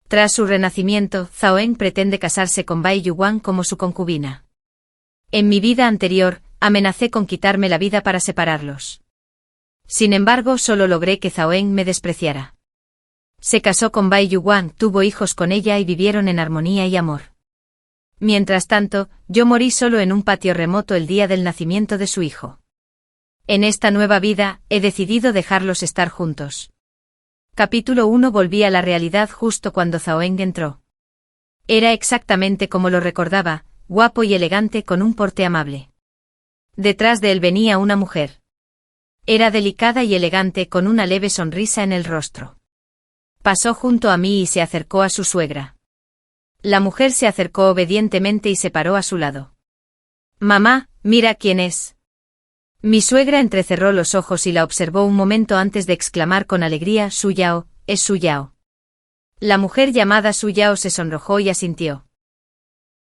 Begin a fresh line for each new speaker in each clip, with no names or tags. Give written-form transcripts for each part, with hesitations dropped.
Tras su renacimiento, Zhao Eng pretende casarse con Bai Yuan como su concubina. En mi vida anterior, amenacé con quitarme la vida para separarlos. Sin embargo, solo logré que Zhao Eng me despreciara. Se casó con Bai Yuan, tuvo hijos con ella y vivieron en armonía y amor. Mientras tanto, yo morí solo en un patio remoto el día del nacimiento de su hijo. En esta nueva vida, he decidido dejarlos estar juntos. Capítulo 1. Volví a la realidad justo cuando Zhao Eng entró. Era exactamente como lo recordaba, guapo y elegante con un porte amable. Detrás de él venía una mujer. Era delicada y elegante con una leve sonrisa en el rostro. Pasó junto a mí y se acercó a su suegra. La mujer se acercó obedientemente y se paró a su lado. «Mamá, mira quién es». Mi suegra entrecerró los ojos y la observó un momento antes de exclamar con alegría: «Su Yao, es Su Yao». La mujer llamada Su Yao se sonrojó y asintió.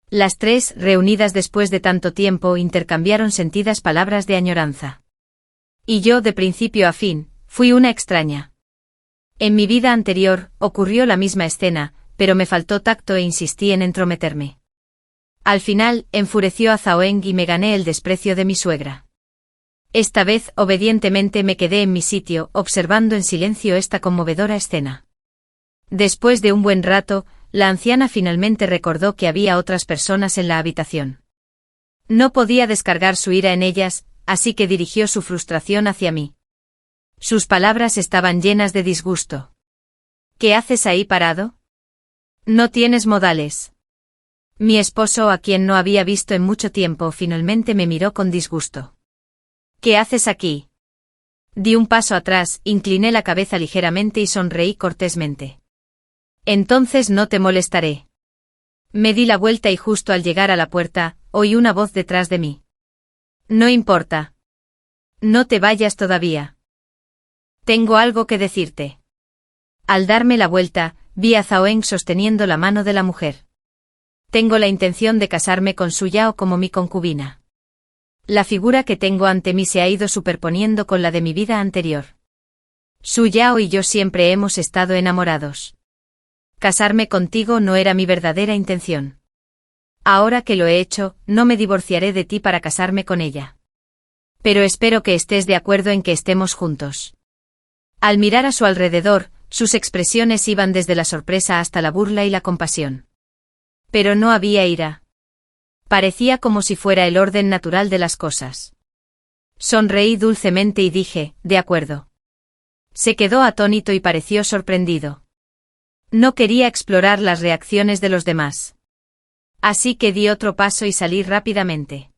Las tres, reunidas después de tanto tiempo, intercambiaron sentidas palabras de añoranza. Y yo, de principio a fin, fui una extraña. En mi vida anterior, ocurrió la misma escena, pero me faltó tacto e insistí en entrometerme. Al final, enfureció a Zhao Eng y me gané el desprecio de mi suegra. Esta vez, obedientemente me quedé en mi sitio, observando en silencio esta conmovedora escena. Después de un buen rato, la anciana finalmente recordó que había otras personas en la habitación. No podía descargar su ira en ellas, así que dirigió su frustración hacia mí. Sus palabras estaban llenas de disgusto. «¿Qué haces ahí parado? No tienes modales». Mi esposo, a quien no había visto en mucho tiempo, finalmente me miró con disgusto. «¿Qué haces aquí?» Di un paso atrás, incliné la cabeza ligeramente y sonreí cortésmente. «Entonces no te molestaré». Me di la vuelta y justo al llegar a la puerta, oí una voz detrás de mí. «No importa. No te vayas todavía. Tengo algo que decirte». Al darme la vuelta, vi a Zhao Eng sosteniendo la mano de la mujer. «Tengo la intención de casarme con Su Yao como mi concubina. La figura que tengo ante mí se ha ido superponiendo con la de mi vida anterior. Su Yao y yo siempre hemos estado enamorados. Casarme contigo no era mi verdadera intención. Ahora que lo he hecho, no me divorciaré de ti para casarme con ella. Pero espero que estés de acuerdo en que estemos juntos». Al mirar a su alrededor, sus expresiones iban desde la sorpresa hasta la burla y la compasión. Pero no había ira. Parecía como si fuera el orden natural de las cosas. Sonreí dulcemente y dije: «De acuerdo». Se quedó atónito y pareció sorprendido. No quería explorar las reacciones de los demás. Así que di otro paso y salí rápidamente.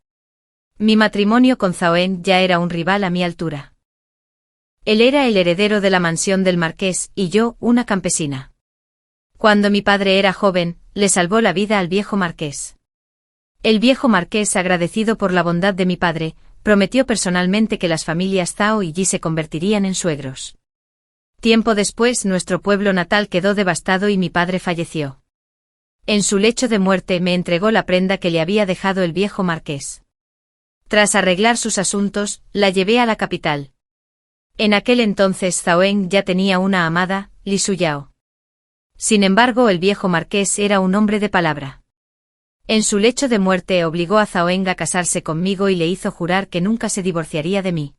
Mi matrimonio con Zhao Eng ya era un rival a mi altura. Él era el heredero de la mansión del marqués y yo, una campesina. Cuando mi padre era joven, le salvó la vida al viejo marqués. El viejo marqués, agradecido por la bondad de mi padre, prometió personalmente que las familias Zhao y Yi se convertirían en suegros. Tiempo después, nuestro pueblo natal quedó devastado y mi padre falleció. En su lecho de muerte me entregó la prenda que le había dejado el viejo marqués. Tras arreglar sus asuntos, la llevé a la capital. En aquel entonces Zhao Eng ya tenía una amada, Li Suyao. Sin embargo, el viejo marqués era un hombre de palabra. En su lecho de muerte obligó a Zhao Eng a casarse conmigo y le hizo jurar que nunca se divorciaría de mí.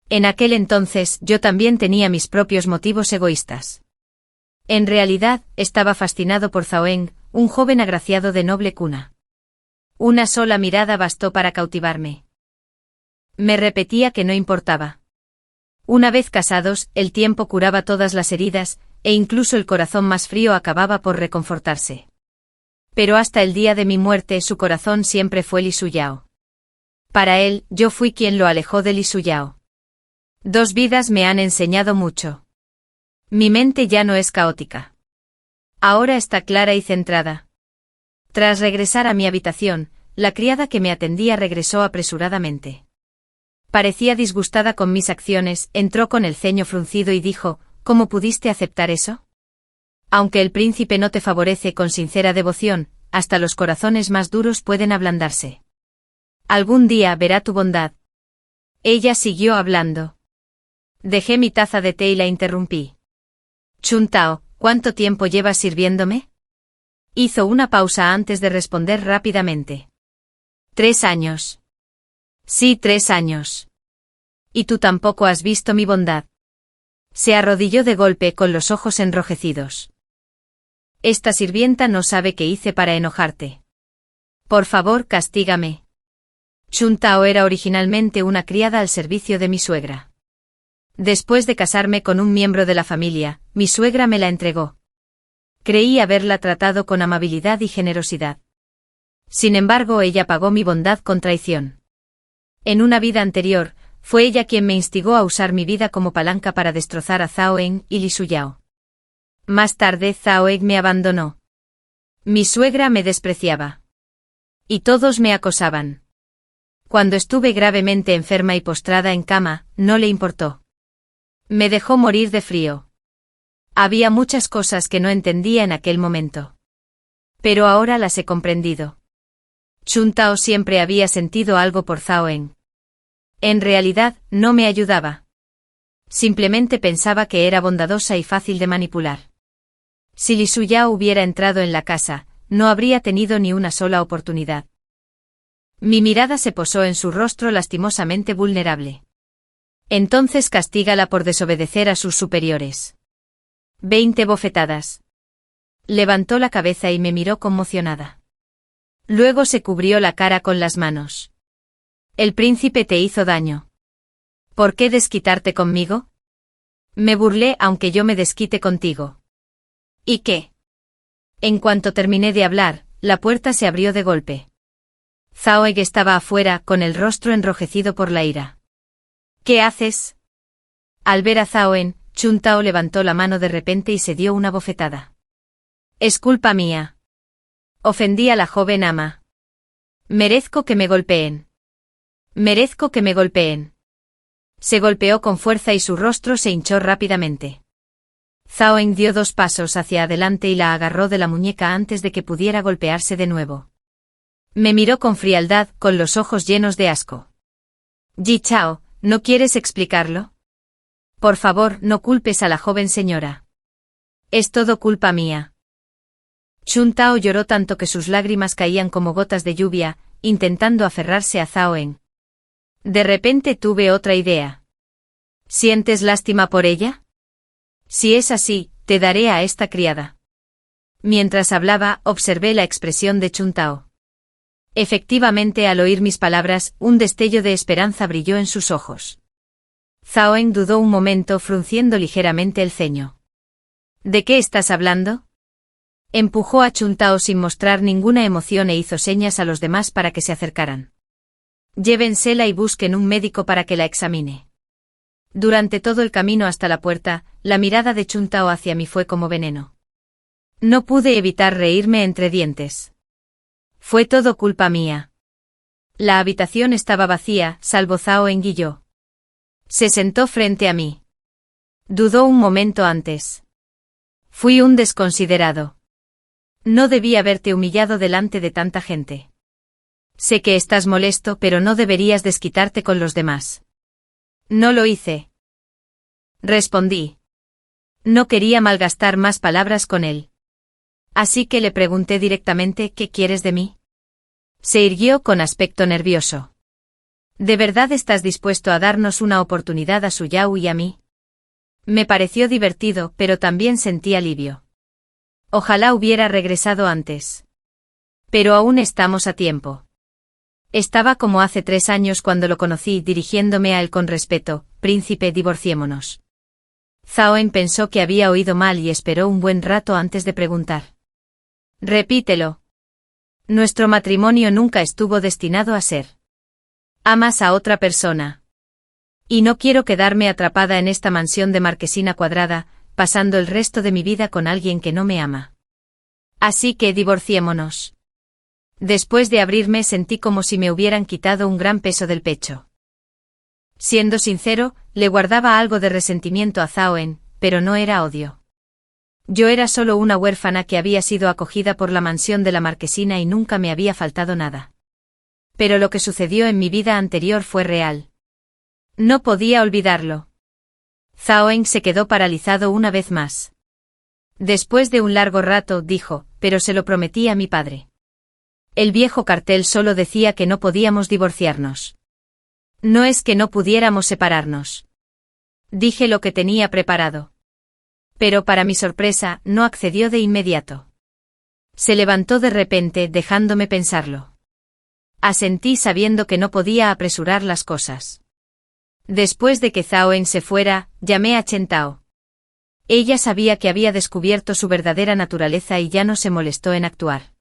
En aquel entonces yo también tenía mis propios motivos egoístas. En realidad, estaba fascinado por Zhao Eng, un joven agraciado de noble cuna. Una sola mirada bastó para cautivarme. Me repetía que no importaba. Una vez casados, el tiempo curaba todas las heridas, e incluso el corazón más frío acababa por reconfortarse. Pero hasta el día de mi muerte su corazón siempre fue Li Suyao. Para él, yo fui quien lo alejó de Li Suyao. 2 vidas me han enseñado mucho. Mi mente ya no es caótica. Ahora está clara y centrada. Tras regresar a mi habitación, la criada que me atendía regresó apresuradamente. Parecía disgustada con mis acciones, entró con el ceño fruncido y dijo: «¿Cómo pudiste aceptar eso? Aunque el príncipe no te favorece con sincera devoción, hasta los corazones más duros pueden ablandarse. Algún día verá tu bondad». Ella siguió hablando. Dejé mi taza de té y la interrumpí. «Chun Tao, ¿Cuánto tiempo llevas sirviéndome? Hizo una pausa antes de responder rápidamente. 3 años. Sí, 3 años. ¿Y tú tampoco has visto mi bondad? Se arrodilló de golpe con los ojos enrojecidos. Esta sirvienta no sabe qué hice para enojarte. Por favor, castígame. Chun Tao era originalmente una criada al servicio de mi suegra. Después de casarme con un miembro de la familia, mi suegra me la entregó. Creí haberla tratado con amabilidad y generosidad. Sin embargo, ella pagó mi bondad con traición. En una vida anterior, fue ella quien me instigó a usar mi vida como palanca para destrozar a Zhao En y Li Suyao. Más tarde, Zhao En me abandonó. Mi suegra me despreciaba. Y todos me acosaban. Cuando estuve gravemente enferma y postrada en cama, no le importó. Me dejó morir de frío. Había muchas cosas que no entendía en aquel momento. Pero ahora las he comprendido. Chun Tao siempre había sentido algo por Zhao En. En realidad, no me ayudaba. Simplemente pensaba que era bondadosa y fácil de manipular. Si Li Suyao hubiera entrado en la casa, no habría tenido ni una sola oportunidad. Mi mirada se posó en su rostro lastimosamente vulnerable. Entonces castígala por desobedecer a sus superiores. 20 bofetadas. Levantó la cabeza y me miró conmocionada. Luego se cubrió la cara con las manos. El príncipe te hizo daño. ¿Por qué desquitarte conmigo? Me burlé aunque yo me desquite contigo. ¿Y qué? En cuanto terminé de hablar, la puerta se abrió de golpe. Zhao En estaba afuera, con el rostro enrojecido por la ira. ¿Qué haces? Al ver a Zhao En, Chun Tao levantó la mano de repente y se dio una bofetada. Es culpa mía. Ofendí a la joven ama. Merezco que me golpeen. Merezco que me golpeen. Se golpeó con fuerza y su rostro se hinchó rápidamente. Zhao En dio 2 pasos hacia adelante y la agarró de la muñeca antes de que pudiera golpearse de nuevo. Me miró con frialdad, con los ojos llenos de asco. Ji Chao, ¿no quieres explicarlo? Por favor, no culpes a la joven señora. Es todo culpa mía. Chun Tao lloró tanto que sus lágrimas caían como gotas de lluvia, intentando aferrarse a Zhao En. De repente tuve otra idea. ¿Sientes lástima por ella? Si es así, te daré a esta criada. Mientras hablaba, observé la expresión de Chun Tao. Efectivamente, al oír mis palabras, un destello de esperanza brilló en sus ojos. Zhao En dudó un momento, frunciendo ligeramente el ceño. ¿De qué estás hablando? Empujó a Chun Tao sin mostrar ninguna emoción e hizo señas a los demás para que se acercaran. Llévensela y busquen un médico para que la examine. Durante todo el camino hasta la puerta, la mirada de Chun Tao hacia mí fue como veneno. No pude evitar reírme entre dientes. Fue todo culpa mía. La habitación estaba vacía, salvo Zhao En y yo. Se sentó frente a mí. Dudó un momento antes. Fui un desconsiderado. No debí haberte humillado delante de tanta gente. Sé que estás molesto, pero no deberías desquitarte con los demás. No lo hice. Respondí. No quería malgastar más palabras con él. Así que le pregunté directamente: ¿qué quieres de mí? Se irguió con aspecto nervioso. ¿De verdad estás dispuesto a darnos una oportunidad a Suyao y a mí? Me pareció divertido, pero también sentí alivio. Ojalá hubiera regresado antes. Pero aún estamos a tiempo. Estaba como hace 3 años cuando lo conocí, dirigiéndome a él con respeto: príncipe, divorciémonos. Zhao En pensó que había oído mal y esperó un buen rato antes de preguntar. Repítelo. Nuestro matrimonio nunca estuvo destinado a ser. Amas a otra persona. Y no quiero quedarme atrapada en esta mansión de marquesina cuadrada, pasando el resto de mi vida con alguien que no me ama. Así que divorciémonos. Después de abrirme sentí como si me hubieran quitado un gran peso del pecho. Siendo sincero, le guardaba algo de resentimiento a Zhao En, pero no era odio. Yo era solo una huérfana que había sido acogida por la mansión de la marquesina y nunca me había faltado nada. Pero lo que sucedió en mi vida anterior fue real. No podía olvidarlo. Zhao En se quedó paralizado una vez más. Después de un largo rato, dijo, pero se lo prometí a mi padre. El viejo cartel solo decía que no podíamos divorciarnos. No es que no pudiéramos separarnos. Dije lo que tenía preparado. Pero para mi sorpresa, no accedió de inmediato. Se levantó de repente, dejándome pensarlo. Asentí sabiendo que no podía apresurar las cosas. Después de que Zhao En se fuera, llamé a Chen Tao. Ella sabía que había descubierto su verdadera naturaleza y ya no se molestó en actuar.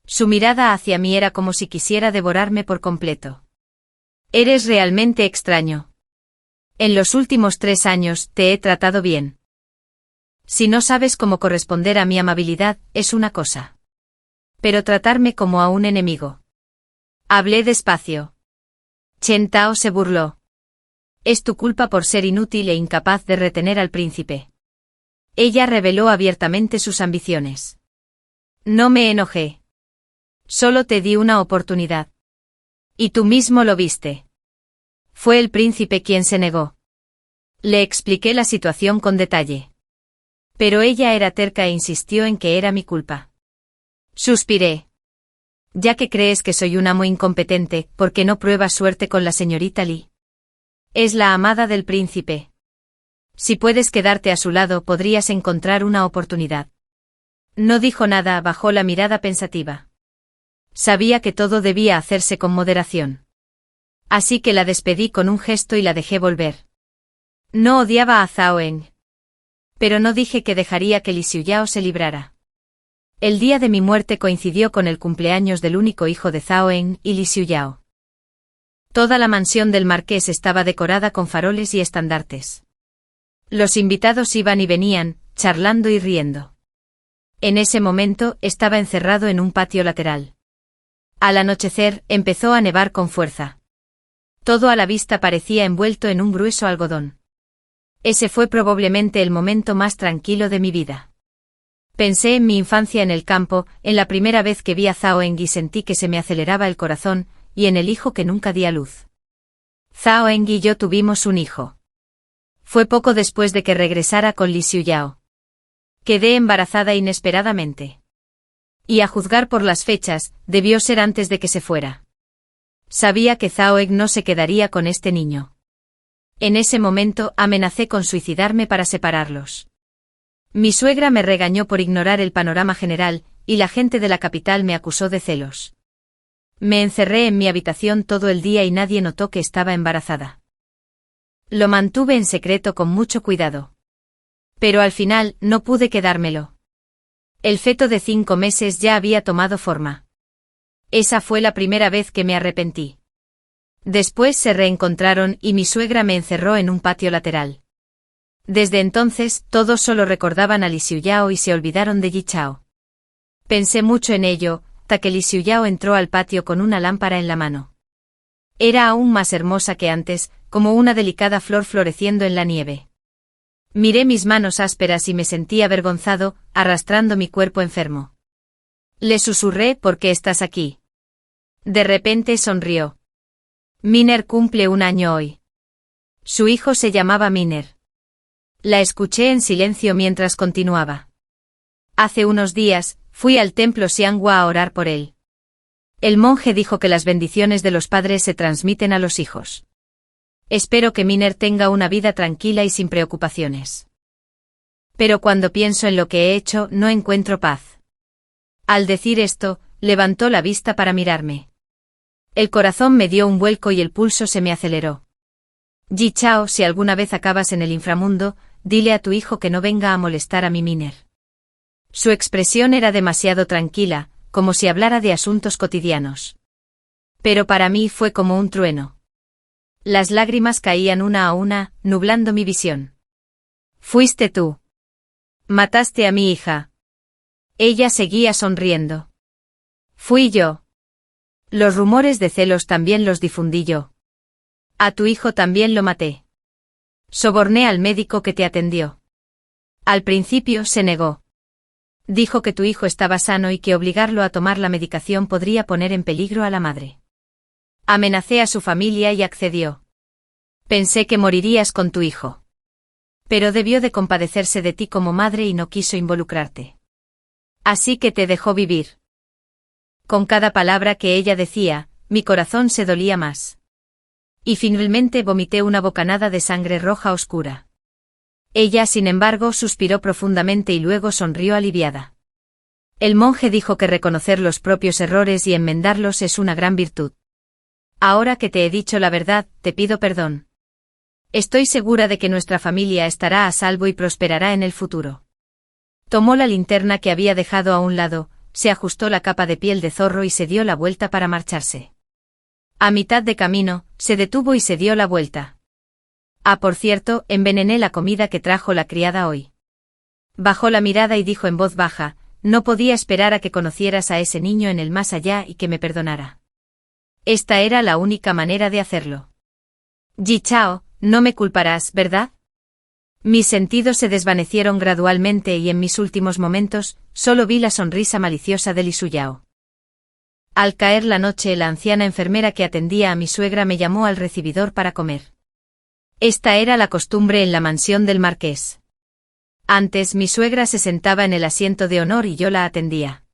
Su mirada hacia mí era como si quisiera devorarme por completo. Eres realmente extraño. En los últimos 3 años te he tratado bien. Si no sabes cómo corresponder a mi amabilidad, es una cosa. Pero tratarme como a un enemigo. Hablé despacio. Chen Tao se burló. Es tu culpa por ser inútil e incapaz de retener al príncipe. Ella reveló abiertamente sus ambiciones. No me enojé. Solo te di una oportunidad. Y tú mismo lo viste. Fue el príncipe quien se negó. Le expliqué la situación con detalle. Pero ella era terca e insistió en que era mi culpa. Suspiré. Ya que crees que soy un amo incompetente, ¿por qué no pruebas suerte con la señorita Li? Es la amada del príncipe. Si puedes quedarte a su lado, podrías encontrar una oportunidad. No dijo nada, bajó la mirada pensativa. Sabía que todo debía hacerse con moderación. Así que la despedí con un gesto y la dejé volver. No odiaba a Zhao En. Pero no dije que dejaría que Li Xiuyao se librara. El día de mi muerte coincidió con el cumpleaños del único hijo de Zhao En y Li Xiuyao. Toda la mansión del marqués estaba decorada con faroles y estandartes. Los invitados iban y venían, charlando y riendo. En ese momento, estaba encerrado en un patio lateral. Al anochecer, empezó a nevar con fuerza. Todo a la vista parecía envuelto en un grueso algodón. Ese fue probablemente el momento más tranquilo de mi vida. Pensé en mi infancia en el campo, en la primera vez que vi a Zhao En y sentí que se me aceleraba el corazón, y en el hijo que nunca di a luz. Zhao En y yo tuvimos un hijo. Fue poco después de que regresara con Li Xiuyao. Quedé embarazada inesperadamente. Y a juzgar por las fechas, debió ser antes de que se fuera. Sabía que Zhao En no se quedaría con este niño. En ese momento amenacé con suicidarme para separarlos. Mi suegra me regañó por ignorar el panorama general, y la gente de la capital me acusó de celos. Me encerré en mi habitación todo el día y nadie notó que estaba embarazada. Lo mantuve en secreto con mucho cuidado. Pero al final, no pude quedármelo. El feto de 5 meses ya había tomado forma. Esa fue la primera vez que me arrepentí. Después se reencontraron y mi suegra me encerró en un patio lateral. Desde entonces, todos solo recordaban a Li Xiuyao y se olvidaron de Yi Chao. Pensé mucho en ello, hasta que Li Xiuyao entró al patio con una lámpara en la mano. Era aún más hermosa que antes, como una delicada flor floreciendo en la nieve. Miré mis manos ásperas y me sentí avergonzado, arrastrando mi cuerpo enfermo. Le susurré, ¿por qué estás aquí? De repente sonrió. Miner cumple 1 año hoy. Su hijo se llamaba Miner. La escuché en silencio mientras continuaba. Hace unos días, fui al templo Xianghua a orar por él. El monje dijo que las bendiciones de los padres se transmiten a los hijos. Espero que Miner tenga una vida tranquila y sin preocupaciones. Pero cuando pienso en lo que he hecho, no encuentro paz. Al decir esto, levantó la vista para mirarme. El corazón me dio un vuelco y el pulso se me aceleró. Yi Chao, si alguna vez acabas en el inframundo, dile a tu hijo que no venga a molestar a mi Miner. Su expresión era demasiado tranquila, como si hablara de asuntos cotidianos. Pero para mí fue como un trueno. Las lágrimas caían una a una, nublando mi visión. Fuiste tú. Mataste a mi hija. Ella seguía sonriendo. Fui yo. Los rumores de celos también los difundí yo. A tu hijo también lo maté. Soborné al médico que te atendió. Al principio se negó. Dijo que tu hijo estaba sano y que obligarlo a tomar la medicación podría poner en peligro a la madre. Amenacé a su familia y accedió. Pensé que morirías con tu hijo. Pero debió de compadecerse de ti como madre y no quiso involucrarte. Así que te dejó vivir. Con cada palabra que ella decía, mi corazón se dolía más. Y finalmente vomité una bocanada de sangre roja oscura. Ella, sin embargo, suspiró profundamente y luego sonrió aliviada. El monje dijo que reconocer los propios errores y enmendarlos es una gran virtud. Ahora que te he dicho la verdad, te pido perdón. Estoy segura de que nuestra familia estará a salvo y prosperará en el futuro. Tomó la linterna que había dejado a un lado, se ajustó la capa de piel de zorro y se dio la vuelta para marcharse. A mitad de camino, se detuvo y se dio la vuelta. Ah, por cierto, envenené la comida que trajo la criada hoy. Bajó la mirada y dijo en voz baja, no podía esperar a que conocieras a ese niño en el más allá y que me perdonara. Esta era la única manera de hacerlo. Ji Chao, no me culparás, ¿verdad? Mis sentidos se desvanecieron gradualmente y en mis últimos momentos, solo vi la sonrisa maliciosa de Li Suyao. Al caer la noche, la anciana enfermera que atendía a mi suegra me llamó al recibidor para comer. Esta era la costumbre en la mansión del marqués. Antes mi suegra se sentaba en el asiento de honor y yo la atendía.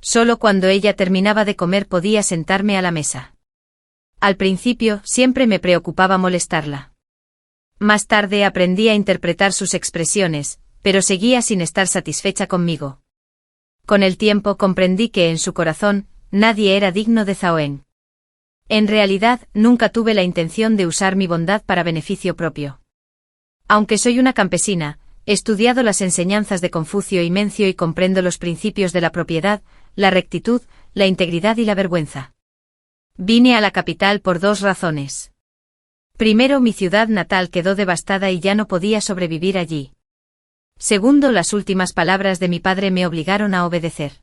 Solo cuando ella terminaba de comer podía sentarme a la mesa. Al principio, siempre me preocupaba molestarla. Más tarde aprendí a interpretar sus expresiones, pero seguía sin estar satisfecha conmigo. Con el tiempo comprendí que en su corazón, nadie era digno de Zhaoen. En realidad, nunca tuve la intención de usar mi bondad para beneficio propio. Aunque soy una campesina, he estudiado las enseñanzas de Confucio y Mencio y comprendo los principios de la propiedad, la rectitud, la integridad y la vergüenza. Vine a la capital por dos razones. Primero, mi ciudad natal quedó devastada y ya no podía sobrevivir allí. Segundo, las últimas palabras de mi padre me obligaron a obedecer.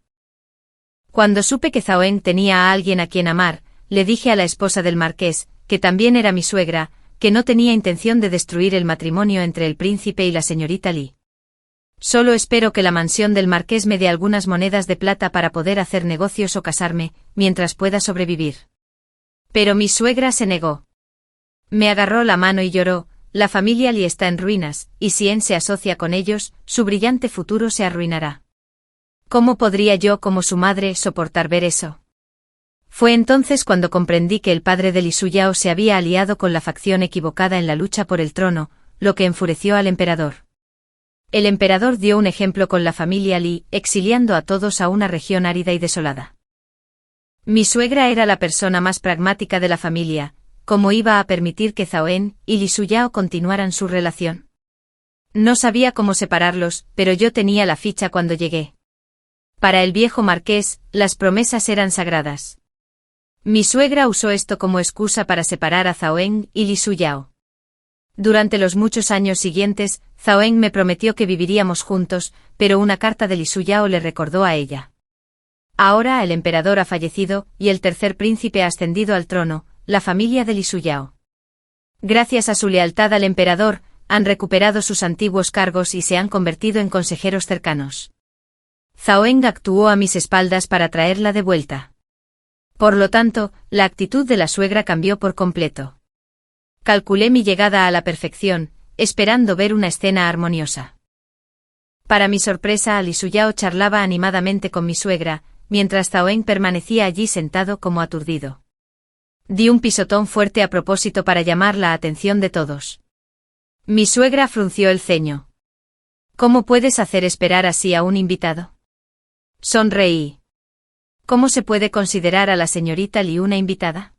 Cuando supe que Zhaoen tenía a alguien a quien amar, le dije a la esposa del marqués, que también era mi suegra, que no tenía intención de destruir el matrimonio entre el príncipe y la señorita Li. Solo espero que la mansión del marqués me dé algunas monedas de plata para poder hacer negocios o casarme, mientras pueda sobrevivir. Pero mi suegra se negó. Me agarró la mano y lloró, la familia Li está en ruinas, y si En se asocia con ellos, su brillante futuro se arruinará. ¿Cómo podría yo, como su madre, soportar ver eso? Fue entonces cuando comprendí que el padre de Li Suyao se había aliado con la facción equivocada en la lucha por el trono, lo que enfureció al emperador. El emperador dio un ejemplo con la familia Li, exiliando a todos a una región árida y desolada. Mi suegra era la persona más pragmática de la familia. ¿Cómo iba a permitir que Zhaoen y Li Suyao continuaran su relación? No sabía cómo separarlos, pero yo tenía la ficha cuando llegué. Para el viejo marqués, las promesas eran sagradas. Mi suegra usó esto como excusa para separar a Zhaoen y Li Suyao. Durante los muchos años siguientes, Zhaoen me prometió que viviríamos juntos, pero una carta de Li Suyao le recordó a ella. Ahora el emperador ha fallecido, y el tercer príncipe ha ascendido al trono, la familia de Li Suyao. Gracias a su lealtad al emperador, han recuperado sus antiguos cargos y se han convertido en consejeros cercanos. Zhaoen actuó a mis espaldas para traerla de vuelta. Por lo tanto, la actitud de la suegra cambió por completo. Calculé mi llegada a la perfección, esperando ver una escena armoniosa. Para mi sorpresa, Li Suyao charlaba animadamente con mi suegra, mientras Zhaoen permanecía allí sentado como aturdido. Di un pisotón fuerte a propósito para llamar la atención de todos. Mi suegra frunció el ceño. ¿Cómo puedes hacer esperar así a un invitado? Sonreí. ¿Cómo se puede considerar a la señorita Li una invitada?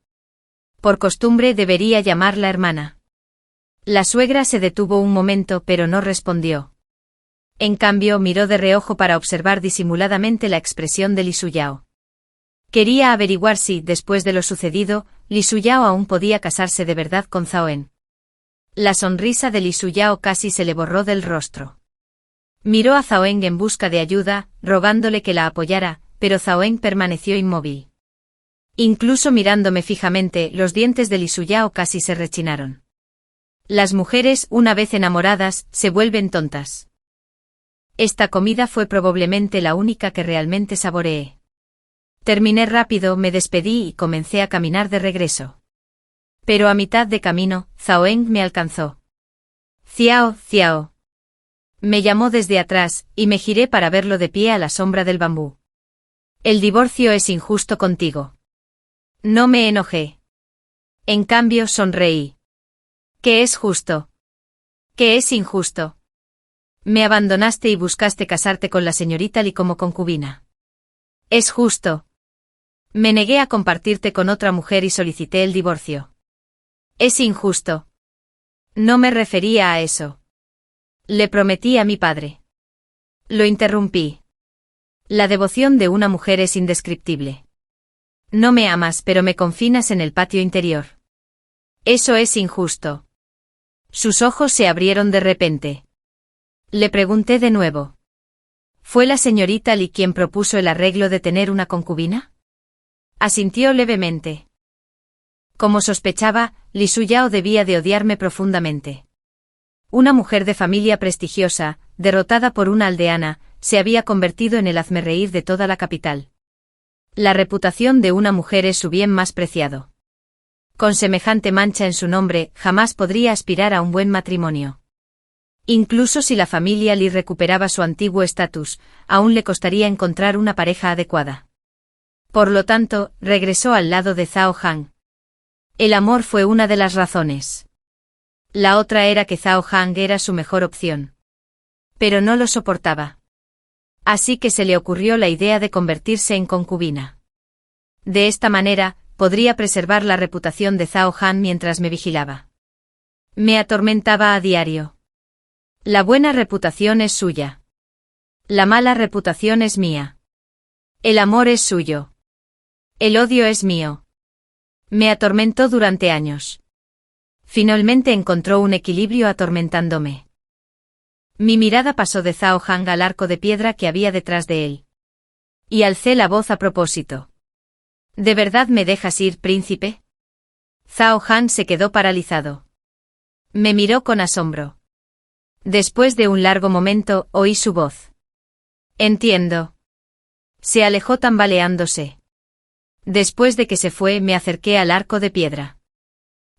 Por costumbre debería llamarla hermana. La suegra se detuvo un momento pero no respondió. En cambio miró de reojo para observar disimuladamente la expresión de Li Suyao. Quería averiguar si, después de lo sucedido, Li Suyao aún podía casarse de verdad con Zhaoen. La sonrisa de Li Suyao casi se le borró del rostro. Miró a Zhaoen en busca de ayuda, rogándole que la apoyara, pero Zhaoen permaneció inmóvil. Incluso mirándome fijamente, los dientes de Li Suyao casi se rechinaron. Las mujeres, una vez enamoradas, se vuelven tontas. Esta comida fue probablemente la única que realmente saboreé. Terminé rápido, me despedí y comencé a caminar de regreso. Pero a mitad de camino, Zhaoen me alcanzó. Ciao, Ciao. Me llamó desde atrás, y me giré para verlo de pie a la sombra del bambú. El divorcio es injusto contigo. No me enojé. En cambio, sonreí. ¿Qué es justo? ¿Qué es injusto? Me abandonaste y buscaste casarte con la señorita Lee como concubina. Es justo. Me negué a compartirte con otra mujer y solicité el divorcio. Es injusto. No me refería a eso. Le prometí a mi padre. Lo interrumpí. La devoción de una mujer es indescriptible. No me amas, pero me confinas en el patio interior. Eso es injusto. Sus ojos se abrieron de repente. Le pregunté de nuevo. ¿Fue la señorita Lee quien propuso el arreglo de tener una concubina? Asintió levemente. Como sospechaba, Li Suyao debía de odiarme profundamente. Una mujer de familia prestigiosa, derrotada por una aldeana, se había convertido en el hazmerreír de toda la capital. La reputación de una mujer es su bien más preciado. Con semejante mancha en su nombre, jamás podría aspirar a un buen matrimonio. Incluso si la familia Li recuperaba su antiguo estatus, aún le costaría encontrar una pareja adecuada. Por lo tanto, regresó al lado de Zhao Han. El amor fue una de las razones. La otra era que Zhao Han era su mejor opción. Pero no lo soportaba. Así que se le ocurrió la idea de convertirse en concubina. De esta manera, podría preservar la reputación de Zhao Han mientras me vigilaba. Me atormentaba a diario. La buena reputación es suya. La mala reputación es mía. El amor es suyo. El odio es mío. Me atormentó durante años. Finalmente encontró un equilibrio atormentándome. Mi mirada pasó de Zhao Han al arco de piedra que había detrás de él. Y alcé la voz a propósito. ¿De verdad me dejas ir, príncipe? Zhao Han se quedó paralizado. Me miró con asombro. Después de un largo momento, oí su voz. Entiendo. Se alejó tambaleándose. Después de que se fue, me acerqué al arco de piedra.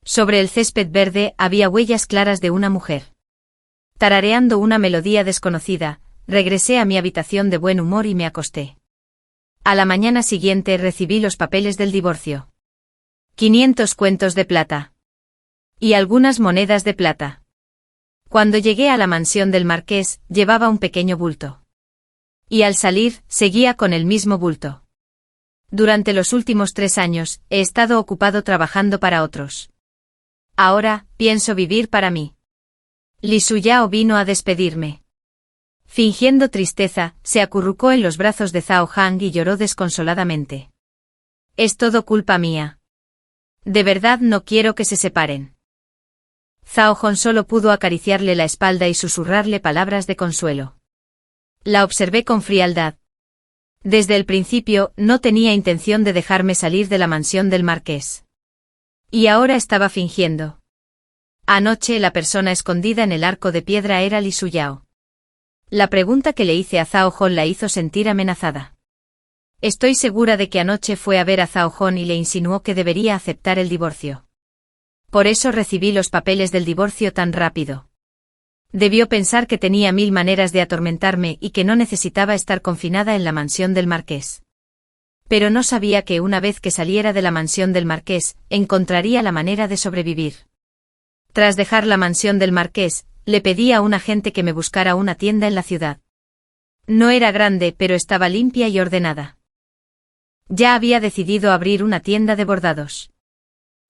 Sobre el césped verde había huellas claras de una mujer. Tarareando una melodía desconocida, regresé a mi habitación de buen humor y me acosté. A la mañana siguiente recibí los papeles del divorcio. 500 cuentos de plata. Y algunas monedas de plata. Cuando llegué a la mansión del marqués, llevaba un pequeño bulto. Y al salir, seguía con el mismo bulto. Durante los últimos 3 años, he estado ocupado trabajando para otros. Ahora, pienso vivir para mí. Li Suyao vino a despedirme. Fingiendo tristeza, se acurrucó en los brazos de Zhao Han y lloró desconsoladamente. Es todo culpa mía. De verdad no quiero que se separen. Zhao Han solo pudo acariciarle la espalda y susurrarle palabras de consuelo. La observé con frialdad. Desde el principio, no tenía intención de dejarme salir de la mansión del marqués. Y ahora estaba fingiendo. Anoche la persona escondida en el arco de piedra era Li Suyao. La pregunta que le hice a Zhao Han la hizo sentir amenazada. Estoy segura de que anoche fue a ver a Zhao Han y le insinuó que debería aceptar el divorcio. Por eso recibí los papeles del divorcio tan rápido. Debió pensar que tenía 1000 maneras de atormentarme y que no necesitaba estar confinada en la mansión del marqués. Pero no sabía que una vez que saliera de la mansión del marqués, encontraría la manera de sobrevivir. Tras dejar la mansión del marqués, le pedí a un agente que me buscara una tienda en la ciudad. No era grande, pero estaba limpia y ordenada. Ya había decidido abrir una tienda de bordados.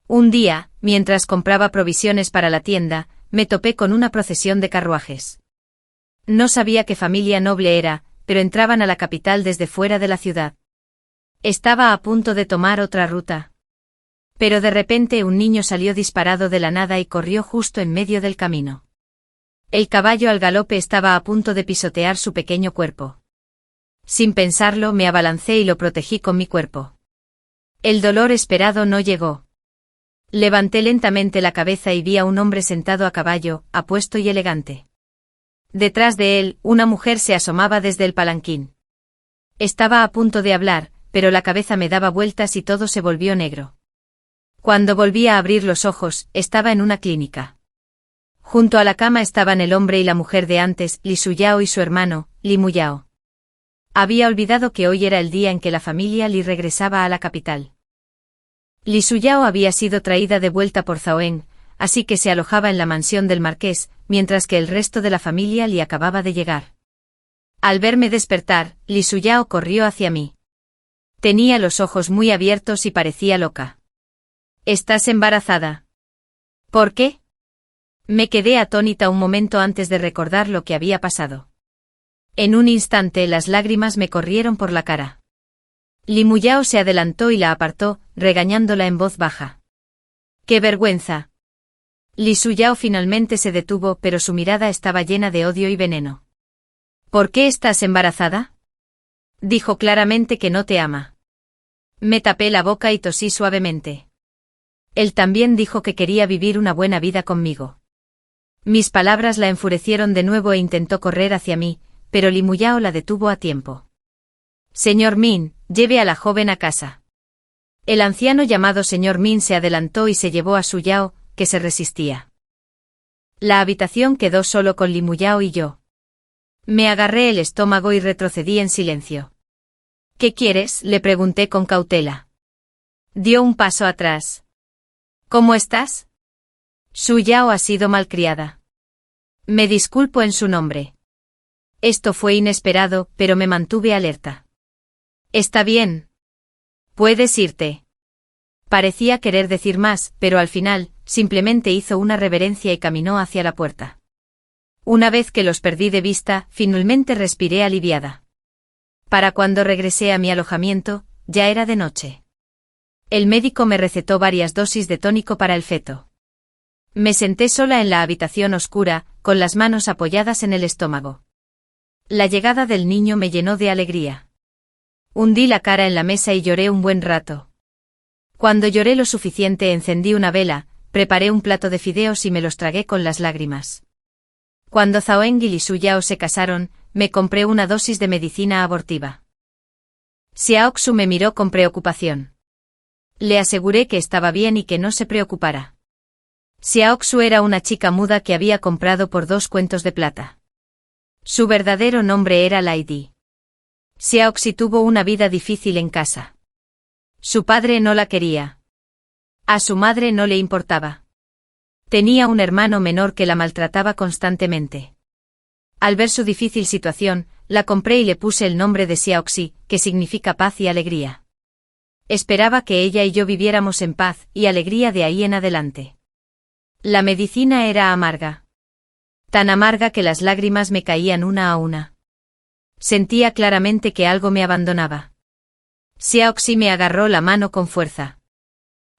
Un día, mientras compraba provisiones para la tienda, me topé con una procesión de carruajes. No sabía qué familia noble era, pero entraban a la capital desde fuera de la ciudad. Estaba a punto de tomar otra ruta. Pero de repente un niño salió disparado de la nada y corrió justo en medio del camino. El caballo al galope estaba a punto de pisotear su pequeño cuerpo. Sin pensarlo, me abalancé y lo protegí con mi cuerpo. El dolor esperado no llegó. Levanté lentamente la cabeza y vi a un hombre sentado a caballo, apuesto y elegante. Detrás de él, una mujer se asomaba desde el palanquín. Estaba a punto de hablar, pero la cabeza me daba vueltas y todo se volvió negro. Cuando volví a abrir los ojos, estaba en una clínica. Junto a la cama estaban el hombre y la mujer de antes, Li Suyao y su hermano, Li Muyao. Había olvidado que hoy era el día en que la familia Li regresaba a la capital. Li Suyao había sido traída de vuelta por Zhao En, así que se alojaba en la mansión del marqués, mientras que el resto de la familia Li acababa de llegar. Al verme despertar, Li Suyao corrió hacia mí. Tenía los ojos muy abiertos y parecía loca. ¿Estás embarazada? ¿Por qué? Me quedé atónita un momento antes de recordar lo que había pasado. En un instante las lágrimas me corrieron por la cara. Li Muyao se adelantó y la apartó, regañándola en voz baja. ¡Qué vergüenza! Li Suyao finalmente se detuvo, pero su mirada estaba llena de odio y veneno. ¿Por qué estás embarazada? Dijo claramente que no te ama. Me tapé la boca y tosí suavemente. Él también dijo que quería vivir una buena vida conmigo. Mis palabras la enfurecieron de nuevo e intentó correr hacia mí, pero Li Muyao la detuvo a tiempo. Señor Min, lleve a la joven a casa. El anciano llamado señor Min se adelantó y se llevó a Su Yao, que se resistía. La habitación quedó solo con Li Muyao y yo. Me agarré el estómago y retrocedí en silencio. ¿Qué quieres?, le pregunté con cautela. Dio un paso atrás. ¿Cómo estás? Su Yao ha sido malcriada. Me disculpo en su nombre. Esto fue inesperado, pero me mantuve alerta. Está bien. Puedes irte. Parecía querer decir más, pero al final, simplemente hizo una reverencia y caminó hacia la puerta. Una vez que los perdí de vista, finalmente respiré aliviada. Para cuando regresé a mi alojamiento, ya era de noche. El médico me recetó varias dosis de tónico para el feto. Me senté sola en la habitación oscura, con las manos apoyadas en el estómago. La llegada del niño me llenó de alegría. Hundí la cara en la mesa y lloré un buen rato. Cuando lloré lo suficiente encendí una vela, preparé un plato de fideos y me los tragué con las lágrimas. Cuando Zhao En y Li Suyao se casaron, me compré una dosis de medicina abortiva. Xiaoxu me miró con preocupación. Le aseguré que estaba bien y que no se preocupara. Xiaoxu era una chica muda que había comprado por 2 cuentos de plata. Su verdadero nombre era Lady. Xiaoxi tuvo una vida difícil en casa. Su padre no la quería. A su madre no le importaba. Tenía un hermano menor que la maltrataba constantemente. Al ver su difícil situación, la compré y le puse el nombre de Xiaoxi, que significa paz y alegría. Esperaba que ella y yo viviéramos en paz y alegría de ahí en adelante. La medicina era amarga. Tan amarga que las lágrimas me caían una a una. Sentía claramente que algo me abandonaba. Xiaoxi me agarró la mano con fuerza.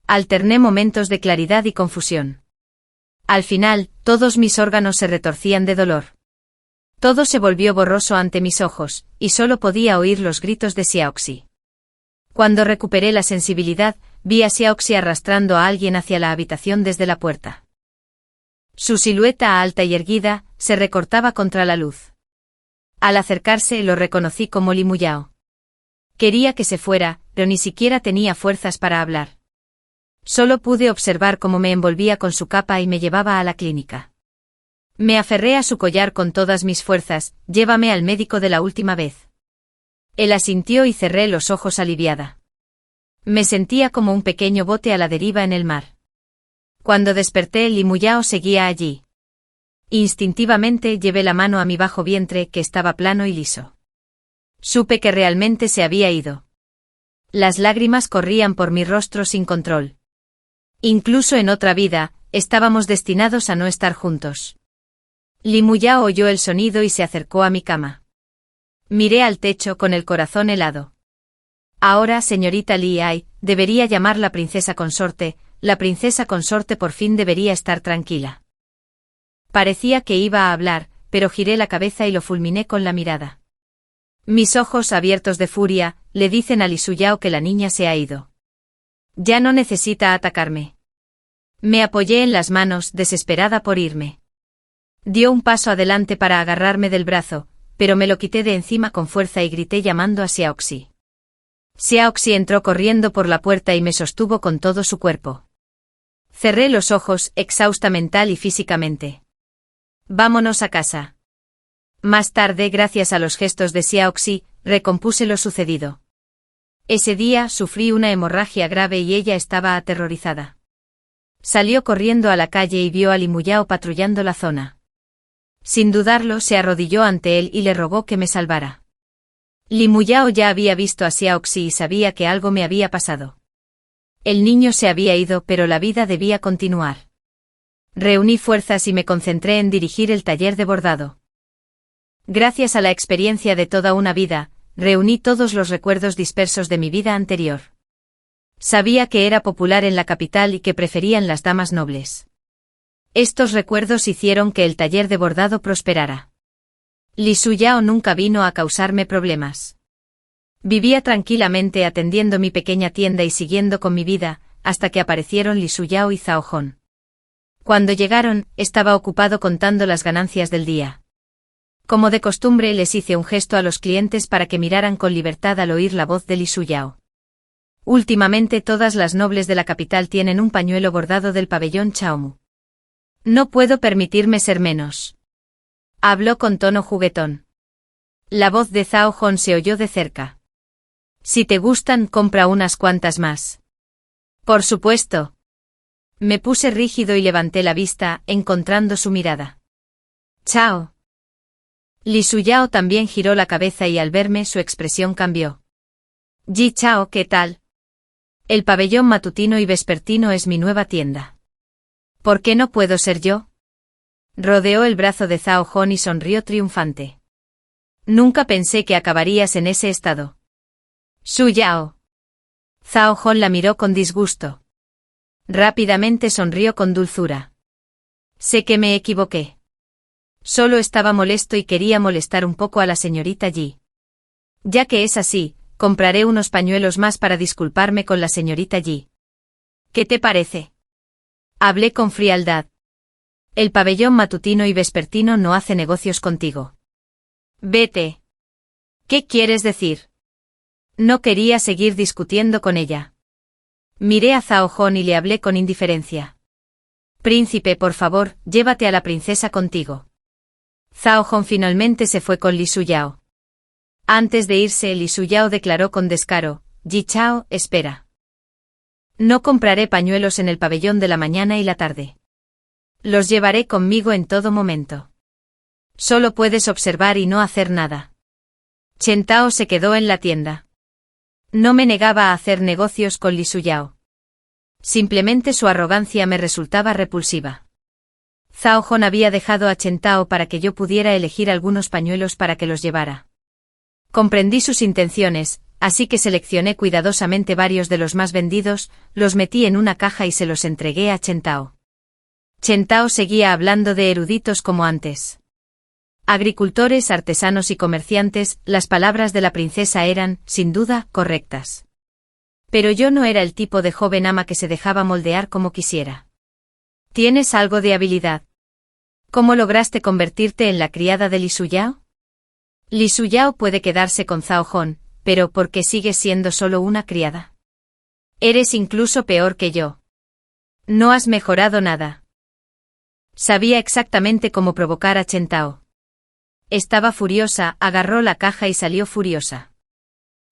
Alterné momentos de claridad y confusión. Al final, todos mis órganos se retorcían de dolor. Todo se volvió borroso ante mis ojos, y solo podía oír los gritos de Xiaoxi. Cuando recuperé la sensibilidad, vi a Xiaoxi arrastrando a alguien hacia la habitación desde la puerta. Su silueta alta y erguida, se recortaba contra la luz. Al acercarse lo reconocí como Li Muyao. Quería que se fuera, pero ni siquiera tenía fuerzas para hablar. Solo pude observar cómo me envolvía con su capa y me llevaba a la clínica. Me aferré a su collar con todas mis fuerzas, llévame al médico de la última vez. Él asintió y cerré los ojos aliviada. Me sentía como un pequeño bote a la deriva en el mar. Cuando desperté, Li Muyao seguía allí. Instintivamente llevé la mano a mi bajo vientre, que estaba plano y liso. Supe que realmente se había ido. Las lágrimas corrían por mi rostro sin control. Incluso en otra vida, estábamos destinados a no estar juntos. Li Muyao oyó el sonido y se acercó a mi cama. Miré al techo con el corazón helado. Ahora, señorita Li Ai, debería llamar la princesa consorte por fin debería estar tranquila. Parecía que iba a hablar, pero giré la cabeza y lo fulminé con la mirada. Mis ojos abiertos de furia, le dicen a Li Suyao que la niña se ha ido. Ya no necesita atacarme. Me apoyé en las manos, desesperada por irme. Dio un paso adelante para agarrarme del brazo, pero me lo quité de encima con fuerza y grité llamando a Xiaoxi. Xiaoxi entró corriendo por la puerta y me sostuvo con todo su cuerpo. Cerré los ojos, exhausta mental y físicamente. Vámonos a casa. Más tarde, gracias a los gestos de Xiaoxi, recompuse lo sucedido. Ese día sufrí una hemorragia grave y ella estaba aterrorizada. Salió corriendo a la calle y vio a Li Muyao patrullando la zona. Sin dudarlo, se arrodilló ante él y le rogó que me salvara. Li Muyao ya había visto a Xiaoxi y sabía que algo me había pasado. El niño se había ido, pero la vida debía continuar. Reuní fuerzas y me concentré en dirigir el taller de bordado. Gracias a la experiencia de toda una vida, reuní todos los recuerdos dispersos de mi vida anterior. Sabía que era popular en la capital y que preferían las damas nobles. Estos recuerdos hicieron que el taller de bordado prosperara. Li Suyao nunca vino a causarme problemas. Vivía tranquilamente atendiendo mi pequeña tienda y siguiendo con mi vida, hasta que aparecieron Li Suyao y Zhao Hong. Cuando llegaron, estaba ocupado contando las ganancias del día. Como de costumbre, les hice un gesto a los clientes para que miraran con libertad al oír la voz de Li Suyao. Últimamente todas las nobles de la capital tienen un pañuelo bordado del pabellón Chaomu. No puedo permitirme ser menos. Habló con tono juguetón. La voz de Zhao Hong se oyó de cerca. Si te gustan, compra unas cuantas más. Por supuesto. Me puse rígido y levanté la vista, encontrando su mirada. Chao. Li Suyao también giró la cabeza y al verme su expresión cambió. Ji Chao, ¿qué tal? El pabellón matutino y vespertino es mi nueva tienda. ¿Por qué no puedo ser yo? Rodeó el brazo de Zhao Hong y sonrió triunfante. Nunca pensé que acabarías en ese estado. Suyao. Zhao Hong la miró con disgusto. Rápidamente sonrió con dulzura. Sé que me equivoqué. Solo estaba molesto y quería molestar un poco a la señorita Yi. Ya que es así, compraré unos pañuelos más para disculparme con la señorita Yi. ¿Qué te parece? Hablé con frialdad. El pabellón matutino y vespertino no hace negocios contigo. Vete. ¿Qué quieres decir? No quería seguir discutiendo con ella. Miré a Zhao Hong y le hablé con indiferencia. Príncipe, por favor, llévate a la princesa contigo. Zhao Hong finalmente se fue con Li Suyao. Antes de irse, Li Suyao declaró con descaro, Ji Chao, espera. No compraré pañuelos en el pabellón de la mañana y la tarde. Los llevaré conmigo en todo momento. Solo puedes observar y no hacer nada. Chen Tao se quedó en la tienda. No me negaba a hacer negocios con Li Suyao. Simplemente su arrogancia me resultaba repulsiva. Zhao Hong había dejado a Chen Tao para que yo pudiera elegir algunos pañuelos para que los llevara. Comprendí sus intenciones, así que seleccioné cuidadosamente varios de los más vendidos, los metí en una caja y se los entregué a Chen Tao. Chen Tao seguía hablando de eruditos como antes. Agricultores, artesanos y comerciantes, las palabras de la princesa eran, sin duda, correctas. Pero yo no era el tipo de joven ama que se dejaba moldear como quisiera. ¿Tienes algo de habilidad? ¿Cómo lograste convertirte en la criada de Li Suyao? Li Suyao puede quedarse con Zhao Hong, pero ¿por qué sigues siendo solo una criada? Eres incluso peor que yo. No has mejorado nada. Sabía exactamente cómo provocar a Chen Tao. Estaba furiosa, agarró la caja y salió furiosa.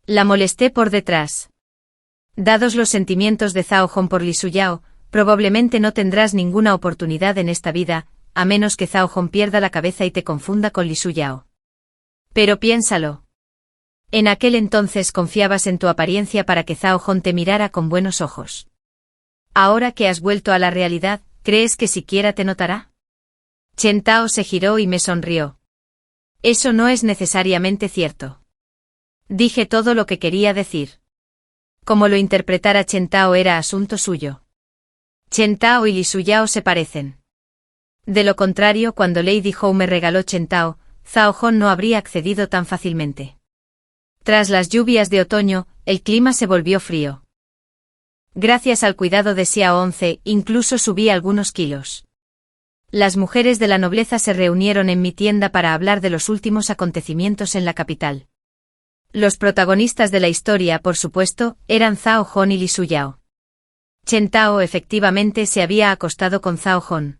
La molesté por detrás. Dados los sentimientos de Zhao Hong por Li Suyao, probablemente no tendrás ninguna oportunidad en esta vida, a menos que Zhao Hong pierda la cabeza y te confunda con Li Suyao. Pero piénsalo. En aquel entonces confiabas en tu apariencia para que Zhao Hong te mirara con buenos ojos. Ahora que has vuelto a la realidad, ¿crees que siquiera te notará? Chen Tao se giró y me sonrió. Eso no es necesariamente cierto. Dije todo lo que quería decir. Como lo interpretara Chen Tao era asunto suyo. Chen Tao y Li Suyao se parecen. De lo contrario, cuando Lady Hou me regaló Chen Tao, Zhao Hong no habría accedido tan fácilmente. Tras las lluvias de otoño, el clima se volvió frío. Gracias al cuidado de Xiao 11, incluso subí algunos kilos. Las mujeres de la nobleza se reunieron en mi tienda para hablar de los últimos acontecimientos en la capital. Los protagonistas de la historia, por supuesto, eran Zhao Hong y Li Suyao. Chen Tao efectivamente se había acostado con Zhao Hong.